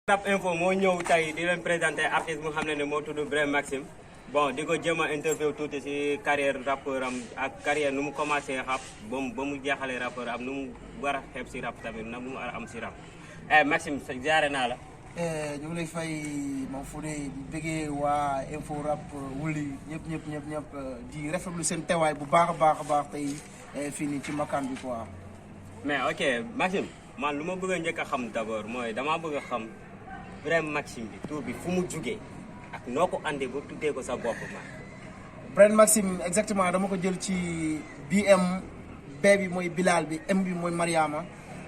Rap Info moo ñëw tey di leen présenter artiste mu xam ne moo tudd Brahim Maxime bon di ko jéem a interview tuuti si carrière rappeur am ak carrière nu mu commencé rap ba mu jeexalee rappeur am nu mu war a xeeb si rap tamit na mu war a am si rap Maxime jaare naa la. ñu ngi lay fay moom fu ne di bëggee waa Info Rap wuli ñëpp di rafetlu seen teewaay bu baax a baax tey fii nii ci makaan bi quoi. mais ok Maxime man lu ma bëgg a njëkk a xam d'abord mooy damaa bëgg a xam Brahim Maxime bi tur bi fu mu jugee ak noo ko andee ba tuddee ko sa bopp ma. Brahim Maxime exactement dama ko jël ci BM B bi mooy Bilal bi M bi mooy Mariama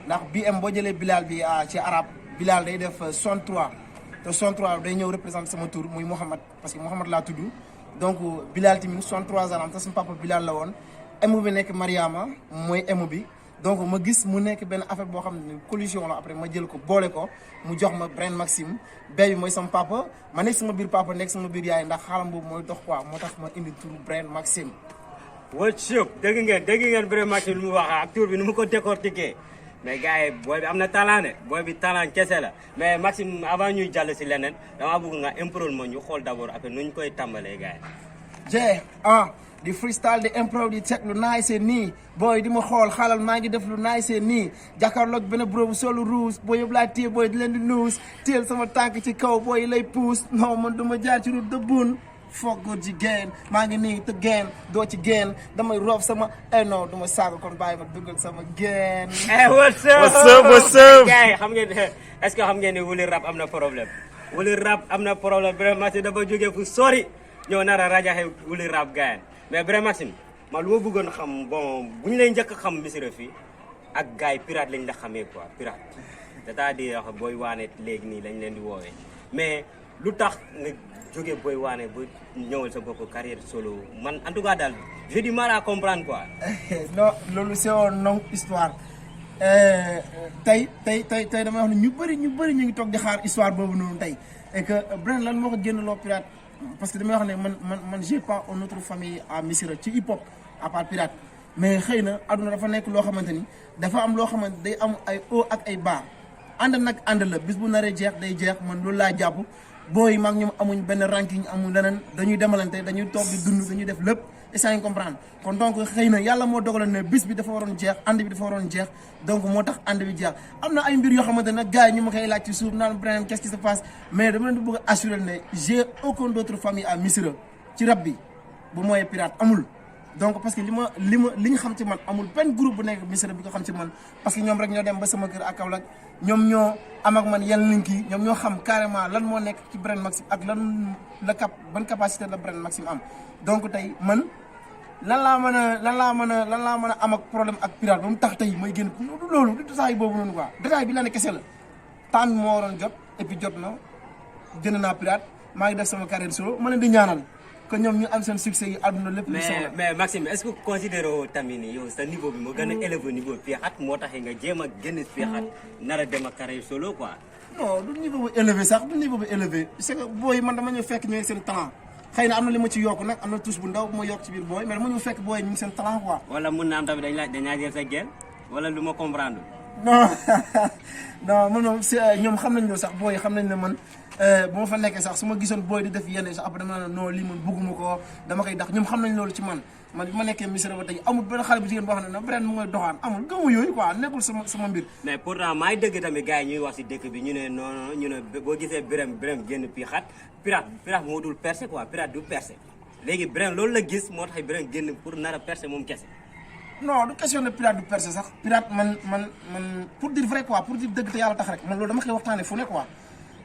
ndax BM boo jëlee Bilal bi ci arab Bilal day def 63 te 63 day ñëw représenter sama tur muy Mouhamad parce que Mouhamad laa tudd donc Bilal tamit 63 ans te sama papa Bilal la woon M bi nekk Mariama mooy M bi donc ma gis mu nekk benn affaire boo xam ne collision la après ma jël ko boole ko mu jox ma Brahim Maxime B bi mooy sama papa ma nekk sama biir papa nekk sama biir yaay ndax xaalam boobu mooy dox quoi moo tax ma indi turu Brahim Maxime. what's up dégg ngeen Brahim Maxime lu mu wax ak tur bi nu mu ko décortiquer mais gars yi booy bi am na talent de booy bi talent kese la mais Maxime avant ñuy jàll si leneen damaa bëgg nga improl ma ñu xool d'abord après nu ñu koy tàmbalee gars yi. di freestyle di improv di teg lu naay seen nii booy di ma xool xaalal maa ngi def lu naay seen nii jàkkaarloog benn bro bu solu rouge booy yëpp laa téye booy di leen di nuus téel sama tànk ci kaw booy yi lay puus non man duma jaar ci route de bun foog góor ji geen maa ngi nii te geen doo ci geen damay roof sama non duma saaga kon bàyyi ma duggal sama geen. what's up gars yi xam ngeen est-ce que xam ngeen ne Wuli Rap am na problème Wuli Rap am na problème Brahim Maxime dafa jógee fu sori ñëw nar a rajaxe Wuli Rap gars mais Brahim Maxime man lu ma bëggoon xam bon bu ñu lay njëkk a xam Missirah fii ak gars yi pirate lañ la xamee quoi pirate c'est-à-dire booy waane léegi nii lañ leen di woowee mais lu tax nga jógee booy waane ba ñëwal sa bopp carrière solo man en tout cas daal j'ai du mal à comprendre quoi. non loolu c'est une longue histoire tey damay wax ne ñu bëri ñu ngi toog di xaar histoire boobu noonu tey et que Brahim lan moo ko génn loo pirate. parce que damay wax ne man j'ai pas une autre famille à Missirah ci hip hop à part pirate mais xëy na aduna dafa nekk loo xamante ni dafa am loo xamante day am ay haut ak ay bas ànd nag ànd la bis bu naree jeex day jeex man loolu laa jàpp booy maag ñoom amuñ benn ranking amuñ leneen dañuy demalante dañuy toog di dund dañuy def lépp et ñu comprendre kon donc xëy na yàlla moo dogaloon ne bis bi dafa waroon jeex ànd bi dafa waroon jeex donc moo tax ànd bi jeex am na ay mbir yoo xamante ne gars yi ñu ma koy laaj ci suuf naan Brahim qu'est-ce qui se passe mais dama leen di bëgg a assurer ne j'ai aucune autre famille à Missirah ci rap bi bu mooy pirate amul donc parce que li ñu xam ci man amul benn groupe bu nekk Missirah bi ko xam ci man parce que ñoom rek ñoo dem ba sama kër ak Kaolack ñoom ñoo am ak man yenn link yi ñoom ñoo xam carrément lan moo nekk ci Brahim Maxime ak lan ban capacité la Brahim Maxime am donc tey man lan laa mën a am ak problème ak pirate ba mu tax tey may génn loolu du détail boobu noonu quoi détail bi la ne kese la temps bi moo waroon jot et puis jot na jënd naa pirate maa ngi def sama carrière solo ma leen di ñaanal que ñoom ñu am seen succès yi àdduna lépp lu soxla mais Maxime est-ce que considéré woo tamit ni yow sa niveau bi moo gën a élevé niveau pirate moo tax nga jéem a génn pirate nar a dem ak carrière solo quoi. non du niveau bu élevé sax du niveau bu élevé c'est que booy man dama ñëw fekk ñooy seen talent xëy na am na li ma ci yokk nag am na touche bu ndaw bu ma yokk ci biir booy mais dama ñu fekk booy ñu ngi seen talent quoi. wala mun naa am tamit dañ jël sa gen wala lu ma comprendre. non man moom ñoom xam nañ ne sax booy xam nañ ne man bu ma fa nekkee sax su ma gisoon booy di def yenn sax après dama naan non lii man bëgguma ko dama koy dax ñoom xam nañ loolu ci man bi ma nekkee Missirah ba tey amul benn xale bu jigéen boo xam ne Brahim mu ngay doxaan amul gëmu yooyu quoi nekkul sama mbir. mais pourtant maay dëgg tamit gars yi ñuy wax si dëkk bi ñu ne non ñu ne boo gisee Brahim génn pirate moo dul percé quoi pirate du percé léegi Brahim loolu la gis moo tax Brahim génn pour nar a percé moom kese. non du question de pirate du percé sax pirate man pour dire vrai quoi pour dire dëgg te yàlla tax rek man loolu dama koy waxtaane fu ne quoi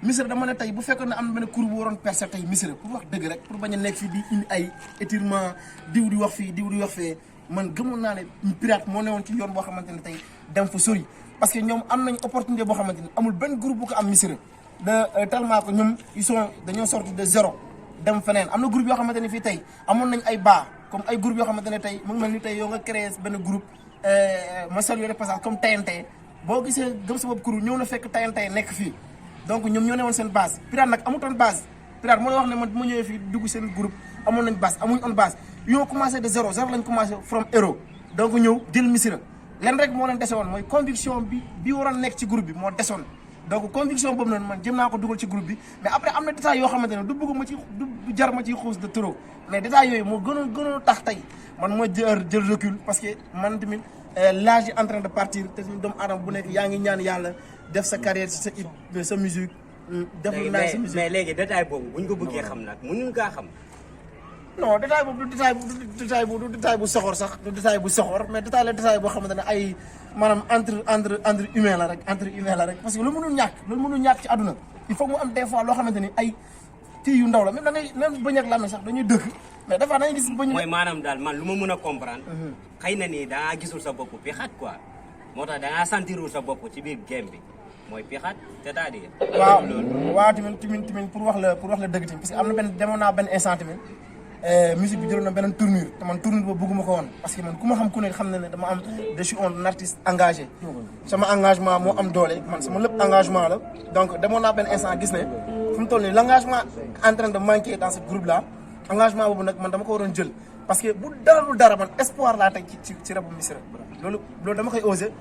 Missirah dama ne tey bu fekkoon ne am na benn cour bu waroon percé tey Missirah pour wax dëgg rek pour bañ a nekk fii di indi ay étirement diw di wax fii diw di wax fee man gëmoon naa ne pirate moo newoon ci yoon boo xamante ne tey dem fa sori parce que ñoom am nañ opportunité boo xamante ne amul benn groupe bu ko am Missirah de tellement que ñoom dañoo sorti de zéro dem feneen am na groupe yoo xamante ne fii tey amoon nañ ay bas comme ay groupe yoo xamante ne tey mu ngi mel ni tey yow nga créé benn groupe ma salué de passage comme TNT boo gisee gëm sa bopp kuréel ñëw na fekk TNT nekk fii donc ñoom ñoo newoon seen base pirate nag amutoon base pirate moo la wax ne man bu ma ñëwee fii dugg seen groupe amoon nañ base amuñ on base yoo commencé de zéro lañ commencé from zéro donc ñëw jël Missirah leen rek moo leen dese woon mooy conviction bi waroon nekk ci groupe bi moo desoon donc conviction boobu noonu man jëm naa ko dugal ci groupe bi mais après am na détails yoo xamante ne du bëgg ma ci du jar ma ciy xuus de trop mais détails yooyu moo gënoon tax tey man ma jël recul parce que man tamit l'âge est en train de partir te tamit doomu aadama bu nekk yaa ngi ñaan yàlla def sa carrière ci sa musique def lu naa sa musique mais léegi détail boobu buñ ko bëggee xam nag mënuñ kaa xam non détail boobu du détail bu soxor sax du détail bu soxor mais détail boo xamante ne ay maanaam entre humain la rek parce que loolu mënul ñàkk ci àdduna il faut mu am des fois loo xamante ni ay kii yu ndaw la même da ngay même bëñ ak làmmiñ sax dañuy dëkk mais des fois da ngay gis bëñ mooy maanaam daal man lu ma mën a comprendre xëy na nii dangaa gisul sa bopp pixat quoi moo tax dangaa sentirul sa bopp ci biir game bi mooy pixat c'est-à-dire waaw tamit pour wax la dëgg tamit parce que am na demoon naa benn instant tamit musique bi jëloon na beneen tournure te man tournure boobu bëgguma ko woon parce que man ku ma xam ku ne xam na ne dama am je suis un artiste engagé sama engagement moo am doole man sama lépp engagement la donc demoon naa benn instant gis ne fu mu toll nii l'engagement en train de manquer dans ce groupe là engagement boobu nag man dama ko waroon jël parce que bu dara man espoir laa teg ci rabu Missirah loolu dama koy osé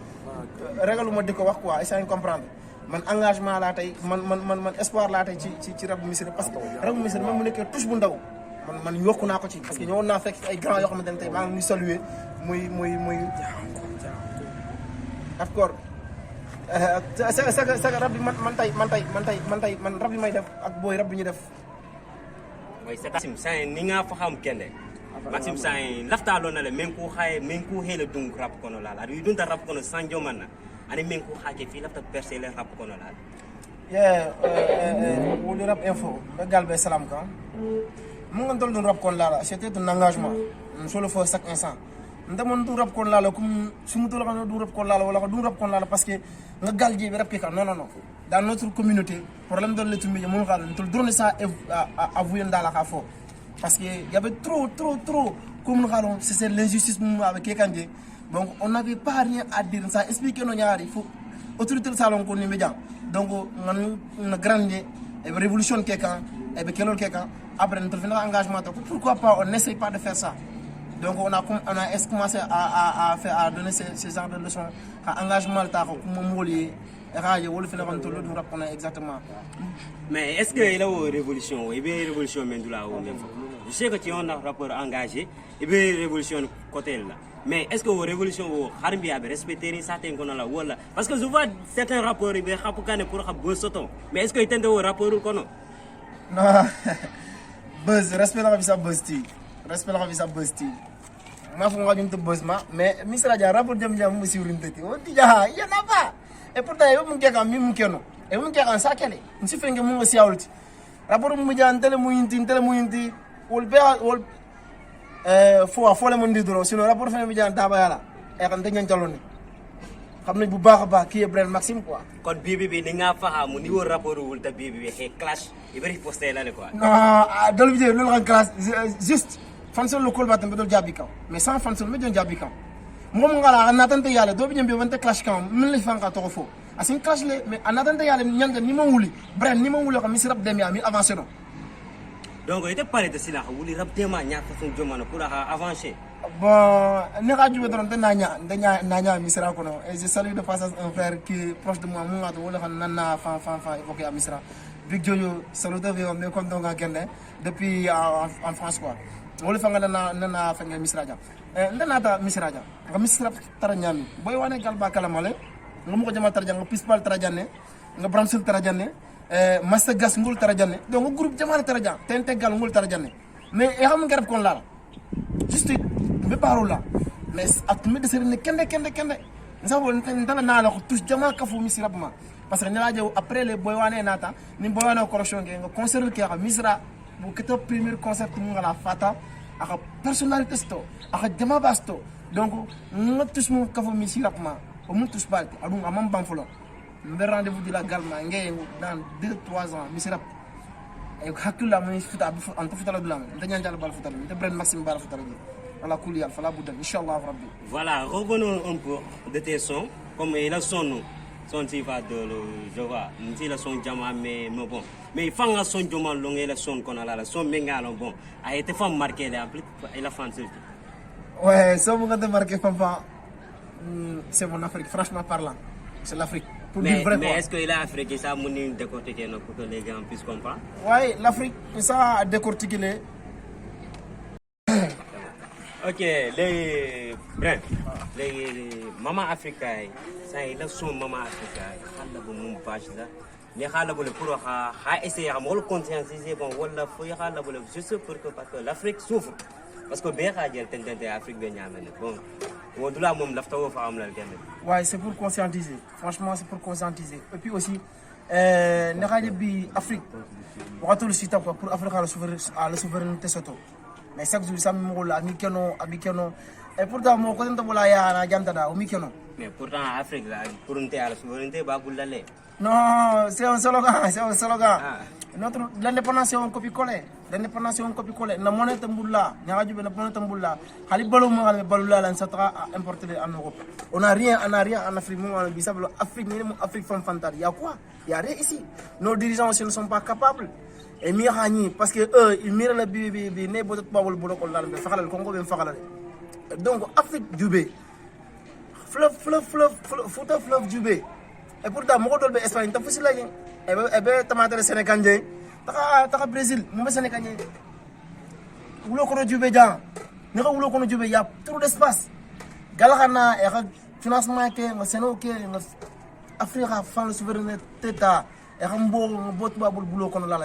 ragaluma di ko wax quoi essayer comprendre man engagement laa tey man espoir laa tey ci rabu Missirah parce que rabu Missirah même mu nekkee touche bu ndaw man yokku naa ko ci parce que ñëwoon naa fekk ay grands yoo xamante ne tey maa ngi saluer muy d'accord sa rab bi man rab bi may def ak booy rab bi ñu def mooy Maxime Sagne ni nga fa xam kende Maxime Sagne laftalo na le men ku hele dung rap kono la du dunta rap kono sanjo manna ani men ku xake fi lafta percer le rap kono la wuli rap info be galbe salam ka mu nga dol dun rap kon la c'était un engagement sur le feu chaque instant ndamon du rap kon la comme sumu to la du rap kon la wala du rap kon la parce que nga galji bi rap ka non dans notre communauté problème de l'étude média mon xal to donner ça avouer ndala ka fo parce que il y avait trop comme nous allons c'est l'injustice avec quelqu'un donc on n'avait pas rien à dire ça expliquer no ñaari faut autorité salon ko ni média donc on a grandi et révolution quelqu'un et be kelol quelqu'un après notre engagement pourquoi pas on n'essaye pas de faire ça donc on a commencé à donner ce genre de leçons à engagement ta ko mo molier radio wala fi na kon tolo du rap on exactement mais est-ce que il a une révolution et bien révolution mendula o même je sais que tu es un rappeur engagé et bien révolution côté là mais est-ce que révolution o harbi a respecter certains qu'on la wala parce que je vois certains rappeurs be xapu kané pour xam bo soton mais est-ce que itende o rappeur kono non buzz respect la visa buzz ti ma fu ngajum to buzz ma mais Missirah Dia rapport jam mu siwrintati on ti ja ya na ba et pourtant yo mu keka mi mu keno e mu keka sa kele nsi fenge mu siawulti rapport mu jan tele mu yinti wol fo le mon di doro sinon rapport fene mu jan daba yala e kan dañu taloni xam nañ bu baax baax ki Brand Maxime quoi kon bibi bi ni nga fahamu ni wo rapport wul ta bibi bi he clash e bari poster la quoi non dol vidéo lolu kan clash juste fansol lo kolba tambe dol jabi kaw mais sans fansol me don jabi kaw mom ngala natante yalla do bi ñembe wonte clash kaw min la fanka to fo asin clash le mais natante yalla ñanga ni ma wuli Brand ni ma wuli ko Missirah dem ya mi avancer no donc il était parlé de cela wuli rap tema ñaata son jomana pour avancer bon ne ka jube don nanya Missirah ko no et je salue de passage un frère qui est proche de moi mu ngato wala kan nana fa évoqué à Missirah Big Jojo salut de vieux mais comme donc ngende depuis en France quoi wala fa nga nana fa nga Missirah Dia ndanata Missirah Dia nga Missirah tara ñami boy wane galba kala male nga mu ko jama tara jang pispal tara janne nga bramsul tara janne master gas ngul tara janne donc groupe jama tara jang tente gal ngul tara janne mais e xam nga rap kon la juste be parola mais ak me de serine kende nsawo ndana na la ko tous jama ka fu Missirah ma parce que nela jew après les boy wane nata ni boy wane correction nga concert ki Missirah bu keto premier concert mu ngala fata aka personnalité sto aka jama basto donc nga tous mu ka fu Missirah ma o mu tous balti adu amam bam fulo mbe rendez-vous de la galma ngay dans 2-3 ans Missirah e hakula mu futa bu anta futa la dulam dañan jall bal futa de Brand Maxime bal futa ala kulli yalla fala budda inshallah rabbi voilà revenons un peu de tes sons comme il a son si va de le je vois il la son jama mais bon mais fanga son jama long et la son qu'on a la son mengalo bon a été femme marqué là il a fait ouais ça vous avez marqué papa c'est mon Afrique franchement parlant c'est l'Afrique pour dire vrai mais quoi. est-ce que l'Afrique ça mën nañu décortiquer nag pour que les gens puissent comprendre. waaye l'Afrique ça a décortiqué les. ok léegi Brent léegi Maman Africa yi saa yi la son Maman Africa yi xala bu mum page la mais xala bu le pour xa essayer xam wala conscientiser bon wala foy xala bu le juste pour que parce que l'Afrique souffre parce que be xa jël tentente Afrique be ñaamé bon wo dula mom lafta wo fa am la kenn. Ouais, c'est pour conscientiser. Franchement, c'est pour conscientiser. Et puis aussi, Afrique, on va tout le site pour Afrique à la souveraineté soto. Mais chaque jour, ça me roule à Mikeno. Et pourtant, mon côté de Bolaya à Gamtada, au Mikeno. Mais pourtant, Afrique, là, pour une terre à la souveraineté, bah, vous l'allez. Non, c'est un slogan, c'est un slogan. Ah. L'indépendance, c'est un copie-coller. L'indépendance, c'est un copie-coller. La monnaie tamboula, la monnaie tamboula. Ali Balouma, le Baloula, ça sera importé en Europe. On n'a rien en Afrique. Afrique femme fatale. Il y a quoi? Il n'y a rien ici. Nos dirigeants aussi ne sont pas capables. Et Mirani, parce que eux, ils mirent le bébé, ne peut pas le boulot qu'on a, mais faire le Congo, bien faire le. Donc, Afrique du B. Fleuve du B. Et pourtant, moi, je suis Espagne, je suis là. Et bien, je suis Sénégal, je suis Brésil, je suis Sénégal. Où est-ce que tu veux dire? Il y a trop d'espace. Galahana, il y a financement, il y a Sénégal, l'Afrique a fait la souveraineté. Et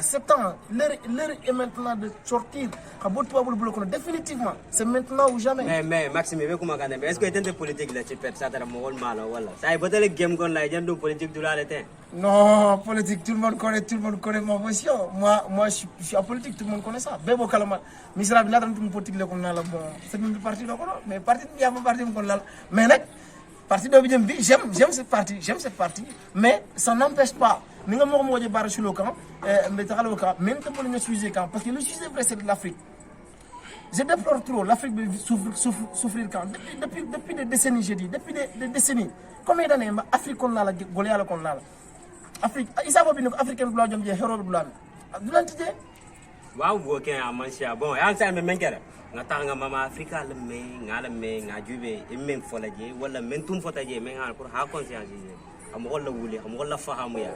septembre, l'heure est maintenant de sortir. Définitivement, c'est maintenant ou jamais. Mais Maxime, est-ce que tu as politique là, tu perds ça dans le monde mal ou ça est peut-être le game qu'on a, il y a une politique de la l'été. Non, politique, tout le monde connaît ma position. Moi, je suis en politique, tout le monde connaît ça. Bebo Kalama, misérable, là, dans une politique, c'est une partie, mais parti, il y a un parti, mais parti de j'aime cette partie, mais ça n'empêche pas. Nous avons dit que le camp, même si nous suivons quand, parce que le sujet vrai c'est de l'Afrique. Je déplore trop l'Afrique souffrir quand depuis des décennies, j'ai dit, depuis des décennies. Combien d'années l'Afrique qu'on a la Goliath qu'on a Afrique, ils savent bien que l'Africain blanc est un héros blanc. De l'entité. Waaw bo ken amansia bon ya sa me menkere nga tax nga Mama Africa le me nga jube e men fola je wala men tum fota je men ha pour ha conscience je am wala wuli am wala fahamu ya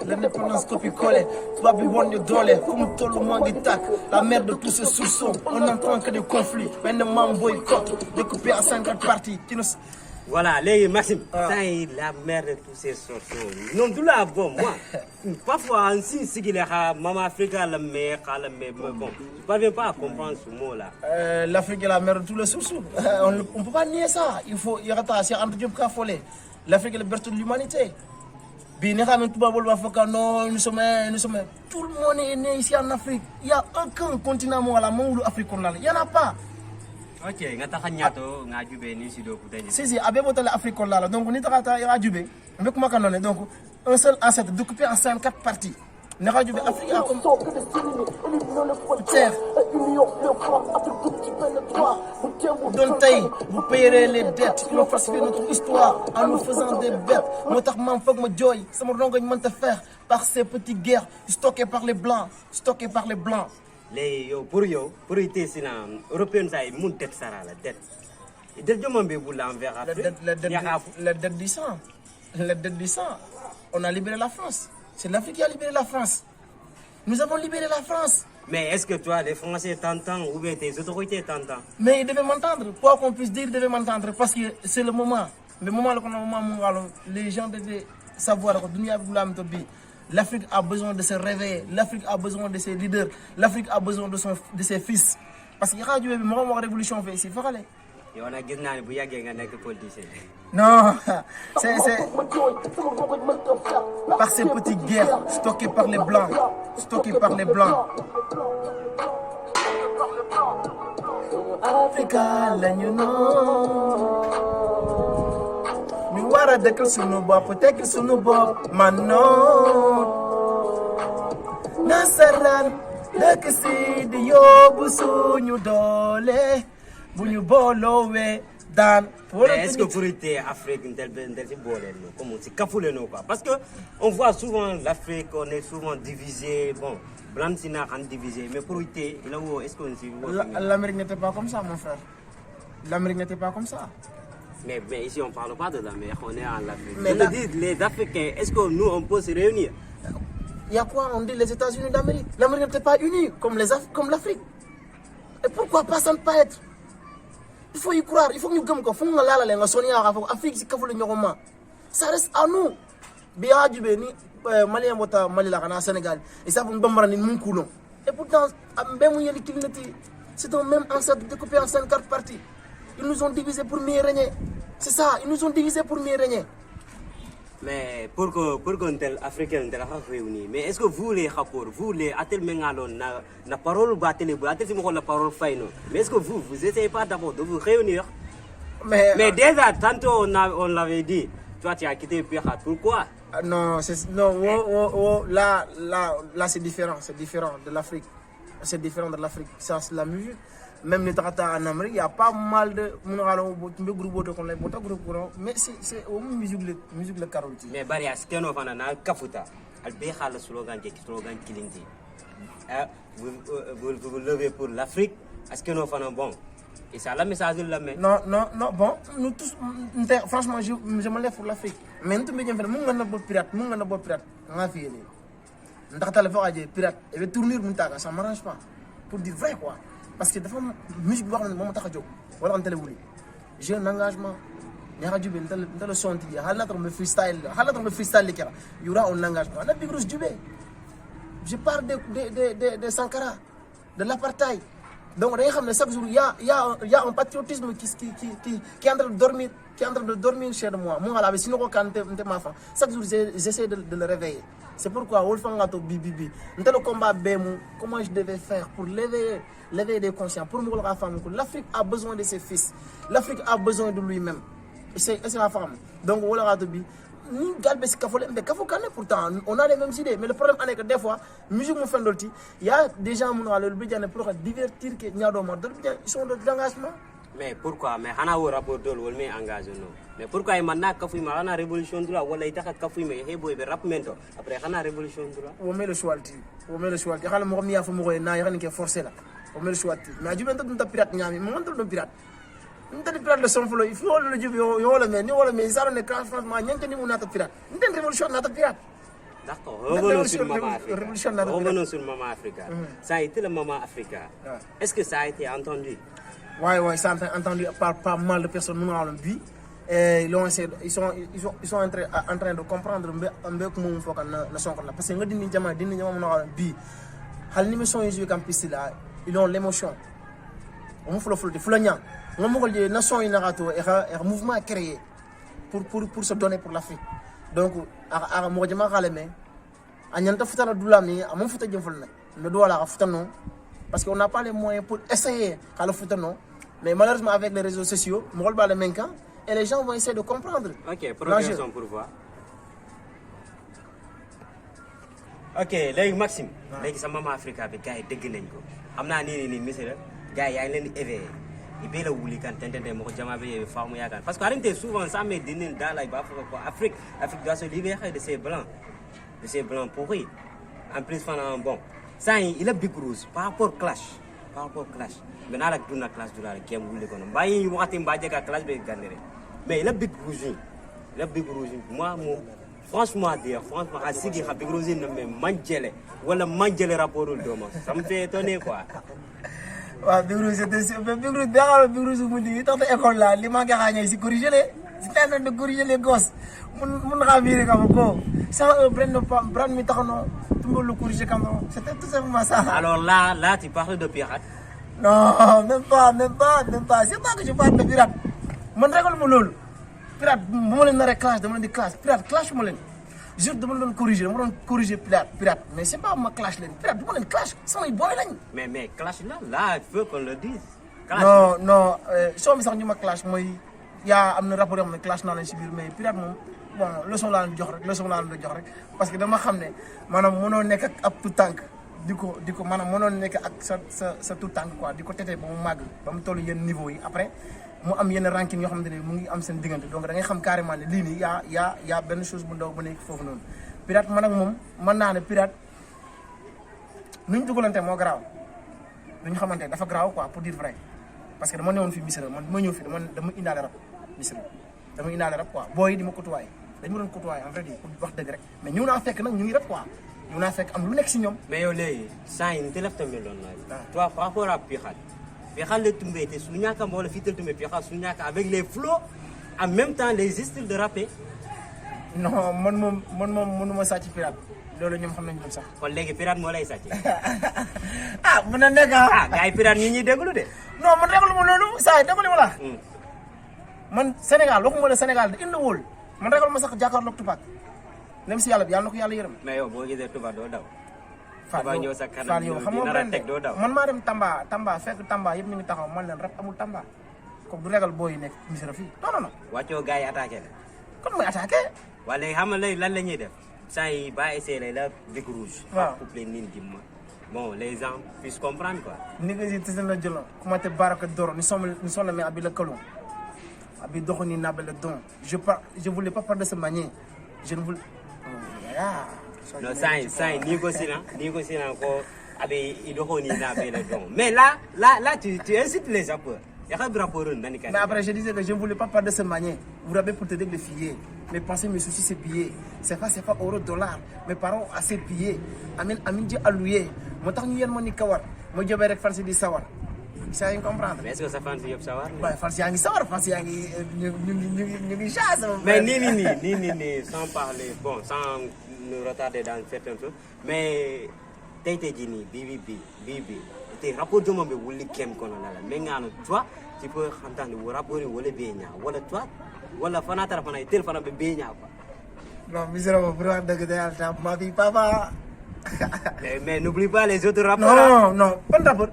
l'indépendance copie-coller, toi bi won ñu doole comme tollu mo ngi tak la mère de tous ces soupçons on n'entend que des conflits ben mam boycott découpé en 50 parties qui nous. Voilà, les Maxime, ça est la mère de tous ces sortes. Non, tout là, bon, moi, parfois, ainsi, c'est qu'il y a Maman Africa, la mère, bon, je ne parviens pas à comprendre ce mot-là. L'Afrique est la mère de tous les sources. On ne peut pas nier ça. Il faut y rattacher entre Dieu et Follet. L'Afrique est le berceau de l'humanité. Non, nous sommes, tout le monde est né ici en Afrique. Il n'y a aucun continent à la main où l'Afrique est. Il n'y en a pas. Ok, nga taxa ñato nga jubé ni ci do peut-être. Si, avec votre Afrique on là. Donc on est à Djubé. Mais comment qu'on est donc un seul ancêtre découpé en 54 parties. On est à Djubé Afrique a comme terre. Donc vous payerez les dettes qui ont falsifié notre histoire en nous faisant des bêtes. Moi tax man fogg ma joy sama rongoñ mën ta faire par ces petites guerres stockées par les blancs. Les pour été si européen ça mun tête sara la tête de jomambe bu l'envers Afrique la dette du sang on a libéré la France, c'est l'Afrique qui a libéré la France, nous avons libéré la France. Mais est-ce que toi les Français t'entendent ou bien tes autorités t'entendent? Mais ils devaient m'entendre, quoi qu'on puisse dire, ils devaient m'entendre parce que c'est le moment les gens devaient savoir que dunia bi l'Afrique a besoin de se réveiller, l'Afrique a besoin de ses leaders, l'Afrique a besoin de ses fils. Parce qu'il y a une révolution fait ici. Et on a dit que vous avez politicien. Non, c'est par ces petites guerres stockées par les Blancs. Africa, ñu wara dëkkal sunu bopp tekki sunu bopp manoon nasaraan dëkk si di yóbbu suñu doole bu ñu booloowee daan. Mais est-ce que pour être Afrique comme on s'est cafoulé quoi? Parce que on voit souvent l'Afrique, on est souvent divisé, bon, blanc sina divisé, mais pour être là où est-ce qu'on s'y voit? L'Amérique n'était pas comme ça mon frère. l'Amérique n'était pas comme ça. Mais ici, on ne parle pas de l'Amérique, on est en Afrique. Mais Je là- te dis, les Africains, est-ce que nous, on peut se réunir? Il y a quoi? On dit les États-Unis d'Amérique. L'Amérique n'était pas unie comme l'Afrique. Et pourquoi pas ça ne pas être? Il faut y croire, il faut que nous gagnions. Il faut que nous allions l'Afrique, c'est ça reste à nous. Bien du Béni, Mali et Mali la Sénégal. Et ça, vous bombarder mon coulon. Et pourtant, c'est un même ancêtre découpé en 54 parties. Ils nous ont divisés pour mieux régner. C'est ça, ils nous ont divisés pour mieux régner. Mais pour qu'un tel Africain ne la réunir, mais est-ce que vous les rapports, vous les atel mengalon na parole battez la parole faino. Mais est-ce que vous essayez pas d'abord de vous réunir? Mais déjà tantôt on l'avait dit, toi tu as quitté Pirat, pourquoi? Non, là c'est différent de l'Afrique. C'est différent de l'Afrique. Ça c'est la musique. Même les traitats en Amérique, il y a pas mal de mais c'est au musique le caroti. Mais bari askeno fana na kafuta. Al bexa le slogan kilindi. Vous levez pour l'Afrique, askeno fana bon. Et ça la message de la main. Non, bon, nous tous, franchement, je me lève pour l'Afrique. Mais nous, nous sommes pirate, nous sommes pirate. On a fait nous avons fait pirate. Et le tournure, ça ne m'arrange pas. Pour dire vrai, quoi. Parce que des fois, la musique, voilà, j'ai un engagement. Il y aura du bien, dans le son, il y aura freestyle, il y aura un engagement. On a des grosses dubés. Je parle de Sankara, de l'apartheid. Donc, chaque jour, il y a un patriotisme qui est en train de dormir chez moi. Moi, chaque jour, j'essaie de le réveiller. C'est pourquoi, dans le combat, comment je devais faire pour l'éveiller des conscients, pour me la femme. L'Afrique a besoin de ses fils. L'Afrique a besoin de lui-même. Et c'est la femme. Donc, voilà, pourtant, on a les mêmes idées. Mais le problème est que des fois, la musique me fait d'olti. Il y a des gens qui pour divertir, qui ils sont de l'engagement. Mais pourquoi? Mais on a un rapport de l'OLME engagé. Mais pourquoi il y a une révolution de la Walla Itaka Kafouime et Hebo et Rapmento? Après, on a une révolution de la. On met le choix. On met le choix. Il y a le mormi à Fomoro et Naïran qui est forcé là. On met le choix. Mais tu veux de pirate, Niami, mon de pirate. Nous avons pirate le son il faut le dire, mais ça ne crache franchement, il y a un pirate. Nous avons une révolution, notre pirate. D'accord, revenons sur Maman Africa. Ça a été le Maman Africa. Est-ce que ça a été entendu? Oui, ça a été entendu par pas mal de personnes qui ont vu. Et ils sont en train de comprendre un peu comment il faut que son parce que nous ils ont l'émotion. On faut le flotter. On m'a dit nation un mouvement créé pour se donner pour l'Afrique. Donc à Mourjama Kaleme, à Nyanta Futana Doulami, à mon foutu Djemfolna, le doigt à la Futano, parce qu'on n'a pas les moyens pour essayer à le Futano. Mais malheureusement, avec les réseaux sociaux, Mourba le Menka, et les gens vont essayer de comprendre. Ok, progression pour voir. Ok, léegi Maxime. léegi sa Maman Africa bi gars yi dégg nañ ko. xam naa nii monsieur gars yi yaa ngi leen di éveillé. i bee la wuli kan tentente moo ko jama bi yeewi faamu yaakaar parce que arrêté souvent ça met dinañ dans la ba Afrique doit se libérer de ces blancs pourris. En plus fanaan bon ça il a big rouge par rapport clash mais naa la duna clash du la kem wuli ko no mbayi waxati mbaje ka clash be gandere mais il a big rouge moi franchement à sigi ha big rouge no mais manjele rapport doma ça me fait étonner quoi. waaw Big Rouge Big Rouge mu di tax école la li ma nga xañay si corriger de corriger les gosses mun nga virer comme ko sans un brand mi taxano tumbo le corriger comme c'était tout simplement ça. Alors là tu parles de pirate. Non, même pas, c'est pas que je parle de pirate. Man récolte mo lolu. Pirate bu ma leen naree clash dama leen di clash mo leen. Je demande de corriger pirate. Mais c'est pas ma clash leen. Pirate du ma leen clash, sama boy lañ. Mais clash là, il faut qu'on le dise. Non, so mi sax ñu ma clash moy ya amna rapport yoo xam ne clash naa leen ci biir mais pirate moom bon leçon laa leen jox rek parce que dama xam ne maanaam mënoo nekk ak ab tout tànk di ko maanaam mënoo nekk ak sa tout tànk quoi di ko tetee ba mu màgg ba mu toll yenn niveau yi après mu am yenn ranking yoo xamante ne mu ngi am seen diggante donc da ngay xam carrément ne lii nii yaa benn chose bu ndaw bu nekk foofu noonu pirate man ak moom mën naa ne pirate nu ñu dugalante moo garaaw lu ñu xamante dafa garaaw quoi pour dire vrai parce que dama newoon fii Missirah man ma ñëw fii dama indaale rap Missirah dama indaale rap quoi booy di ma côtoyer dañu ma doon côtoyer en vrai pour wax dëgg rek mais ñëw naa fekk nag ñu ngi rap quoi ñëw naa fekk am lu nekk si ñoom. mais yow léegi saa yi te lef tamit loolu la. toi par rapport à Pikal le tumbe te suñu ñàkk a wala fii te tumbe Pikal suñu ñàkk avec les flows en même temps les styles de rapper. non man moom mënuma sàcc pirate loolu ñoom xam nañu ñoom sax. kon léegi pirate moo lay sàcc. ah mën na nekk ah gars yi pirate ñi ñuy déglu de. non man déglu ma loolu saa yi déglu ma la. man Sénégal waxuma la Sénégal de indi wóol man ragal ma sax jàkkaarloog Tupac même si yàlla bi yàlla na ko yàlla yërëm. mais yow boo gisee Tupac doo daw. Fall ñëw sa kanam Fall yow xam nga dina teg doo daw. man maa dem Tamba fekk Tamba yëpp ñu ngi taxaw man leen rap amul Tamba comme du ragal booy yi nekk Missirah fii non. wàccoo gars yi attaqué la. kon mooy attaqué. waa léegi xam nga léegi lan la ñuy def saa yi ba essayé la Bic Rouge. waaw pour les nit di ma bon les gens puissent comprendre quoi. nigga tese la jëloon comment te baraka doro ni sommes mais abi la kalon abi doxo ni nabe le don je voulais pas parler de cette manière je ne voulais non saa yi nii ko sina ko abi i doxo ni nabe le don mais là tu incites les rappeurs. Mais après, je disais que je ne voulais pas parler de cette manière. Vous rappelez pour te dire les filles. Mes pensées, mes soucis, c'est billets. C'est pas euro, dollar. Mes parents ont assez pillé. Amin Dieu alloué. Mon temps, nous y a mon nikawar. Mon Dieu, avec France, dit savoir. Ça, vous comprendre. Mais est-ce que ça fait un peu savoir? Ouais, France, il y a savoir. France, il y a une chasse. Mais ni, sans parler, bon, sans nous retarder dans certaines choses. Mais, Tete Gini, Bibi. te rapport de mon wuli kem kono la mais ngano toi tu peux entendre le rapport wala beña wala toi wala fanata fana tel fana be beña quoi non Missirah pour wax deug de yalla ma vie papa mais n'oublie pas les autres rappeurs non ban rapport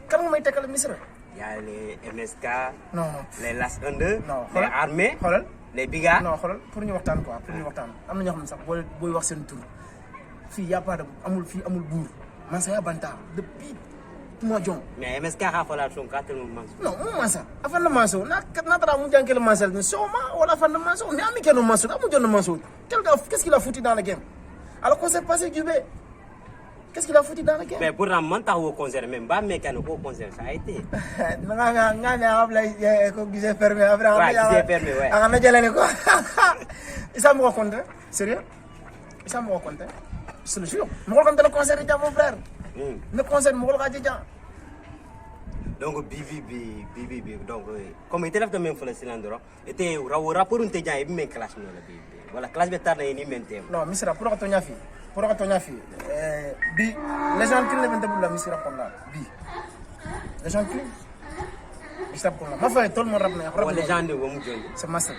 kan mo may tekkal Missirah y a les MSK non les Las 1-2 non les armées xolal les bigas non xolal pour ñu waxtaan quoi pour ñu waxtaan am na ñoo xam sax boy wax sen tour fi y a pas de amul fi amul bour man sa ya banta depuis moi John. Mais MSK a fallu son 4 moments. Non, moi ça. Afin de manso, na tra mu jankel mansel ni soma wala afin de manso, mais ami keno manso, amu jonne manso. Qu'est-ce qu'il a foutu dans le game? Alors qu'on s'est passé du B. Qu'est-ce qu'il a foutu dans le game? Mais pour un montant au concert même pas mécanique au concert ça a été. Nga abla ko gisé fermé après. Ouais, gisé fermé ouais. Ah na jalane ko. Ça me raconte, sérieux? Ça me raconte. C'est le jour. Me raconte le concert de mon frère. Le concert mo ko déjà. Donc BBB donc comme il était là même fole silandro était rapport un teja e men classe no la BBB voilà classe be tarna ni mentem non Missirah pour ko tonya fi bi les gens qui le vendent la Missirah pour là bi les gens qui Missirah pour là ma fait tout le monde rap na les gens de mu jël c'est master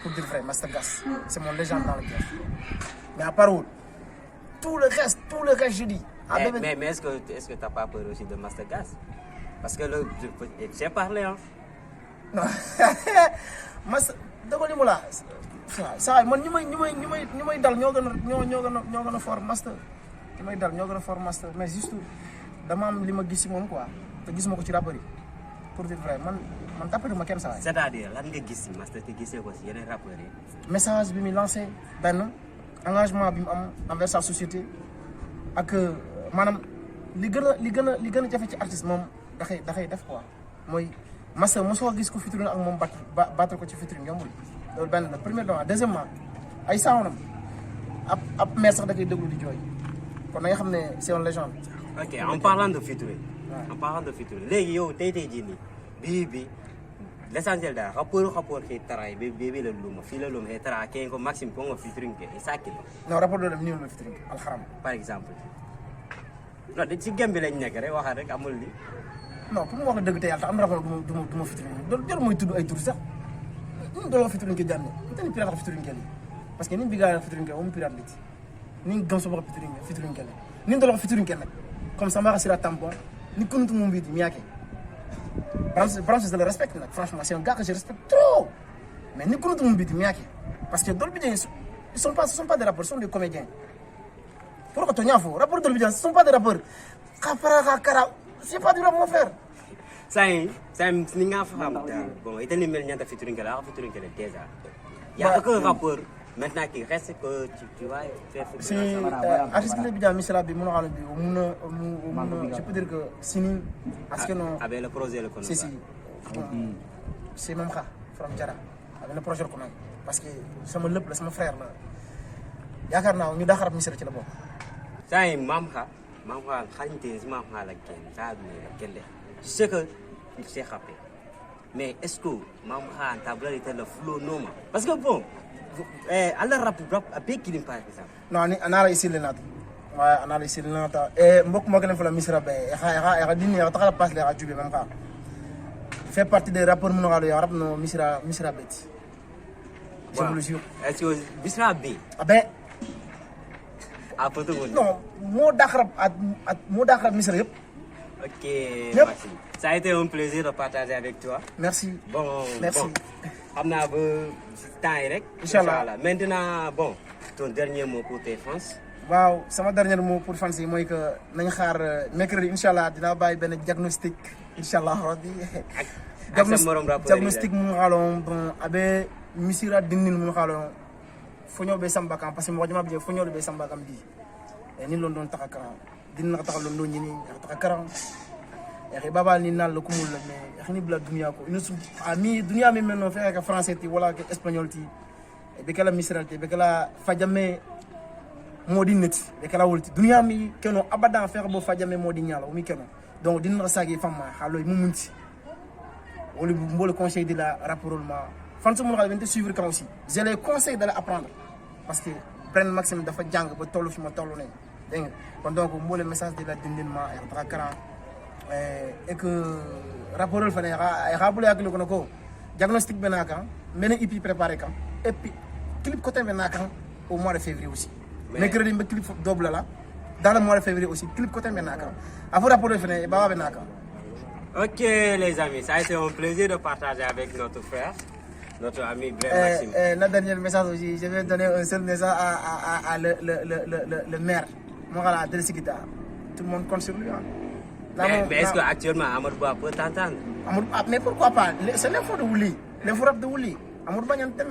pour dire vrai master gas c'est mon légende dans le game mais à part tout le reste je dis mais est-ce que t'as pas peur aussi de master gas? Parce que j'ai parlé hein. Non. Mas dogo li mo la. Sa man ñi may dal ñoo gëna fort master. Ñi may dal ñoo gëna fort master mais juste dama am li ma gis ci mom quoi. Te gisuma ko ci rappeur yi. Pour dire vrai man tapé ma kenn sa. C'est-à-dire lan nga gis ci master te gisé ko ci yeneen rappeur yi. Message bi mi lancé ben engagement bi mu am envers sa société ak manam li gëna jafé ci artiste mom da xay def quoi moy massa mosoo gis ko featuring ak mom battre ko ci featuring yombul loolu benn la premièrement deuxièmement ay sawnam ab mère sax da koy déglu di jooy kon nga xam ne c'est une légende. Ok en parlant de featuring léegi yow tey jii nii bii l'essentiel da rapport ke taray be la luma fi la luma e tara ke ko maximum ko ngo featuring ke sakki non rapport do dem ni no featuring alxaram par exemple non de ci gembi lañ nekk rek waxa rek amul li non pour mu wax la dëgg te yàlla tax am na rapport du ma featuring jël mooy tudd ay tur sax ñun dooloo featuring ke jànne tani pirate featuring ke parce que nin biga featuring ke o mu pirate liti nin gam so ba featuring ke nin dooloo featuring ke nak comme ça mara sira tampon ni kuntu mu mbidi miake Brahms je le respecte nak franchement c'est un gars que je respecte trop mais ni kuntu mu mbidi miake parce que dol bidien ils sont pas des rappeurs, ils sont des comédiens pour que tu n'as pas rapport dol bidien ce sont pas des rappeurs kara c'est pas du rap mon frère. Ça ni nga faham bon et tellement il y a des featuring là déjà il y a aucun rappeur maintenant qui reste que tu vas faire si artiste bi bien Missirah bi mëno xamné bi mëna je peux dire que Sini parce que non avec le projet le si c'est même xa from Jara avec le projet ko parce que sama lépp la sama frère la yaakaar naa ñu daxarab misira ci la bokk sai mam kha khalinte mam kha la ken ta bi la ken de je sais que il s'est rappelé mais est-ce que mam kha tabla était le flow normal parce que bon ala rap a be kilim par exemple non ani anala isil nata waaye anala isil nata e mbok mo gën fa la misira be xa dini ya taxala passe les radio même xa fait partie des rapports mon ngalo ya rap no misira beti je vous le jure est-ce que bisra be abe apa tu non moo daxarab misira yëpp ok merci ça a été un plaisir de partager avec toi merci bon merci bon amna ba temps yi rek Inch'Allah. maintenant bon ton dernier mot pour tes fans waaw sama dernier mot pour fans yi mooy que nañ xaar mercredi inshallah dinaa bàyyi benn diagnostic inshallah rabbi diagnostic mun xaalon bon abe misira dinnin mun xaalon fonyo be samba kam parce que mo jama be fonyo be samba kam di e ni london takakara dinna takal london ni takakara e baba ni nal ko mul me xini bla dunya ko inu ami dunya me menno fe ka français ti wala ka espagnol ti e be kala misra ti be kala fajame modi net be kala wolti dunya mi keno abadan fe bo fajame modi nyala o mi keno donc dinna sagi famma xalo mu munti wala mbole conseil de la rapportement fan mo xal ben suivre quand aussi je les conseille d'aller apprendre parce que Brand Maxime dafa jang ba tollu fi ma tollu ne deng kon donc mbole message de la dindinma e takakara et que rapport fa ne xa bulu yakli ko nako diagnostic benaka mena EP préparé quand et puis clip côté benaka au mois de février aussi mercredi be clip double là dans le mois de février aussi clip côté benaka avant rapport fa ne baba benaka ok les amis ça a été un plaisir de partager avec notre frère notre ami Brand Maxime notre dernier message aussi je vais donner un seul message à le maire moi la Delsikita tout le monde compte sur lui hein. Mais est-ce qu'actuellement Amadou Ba peut t'entendre? Mais pourquoi pas? C'est l'info de Wouli, l'info rap de Wouli. Amadou Ba n'yanta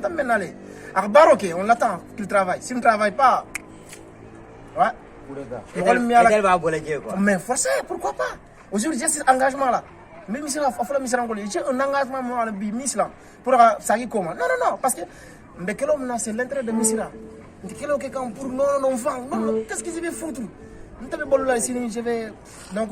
maintenant. Akbar ok, on l'attend qu'il travaille. S'il ne travaille pas, ouais. Mais forcément, pourquoi pas? Aujourd'hui j'ai cet engagement là. Mais j'ai un engagement moi le Misla pour ça qui comment? Non, parce que c'est l'intérêt de Misla. Pour non, qu'est-ce que je vais foutre? Je vais donc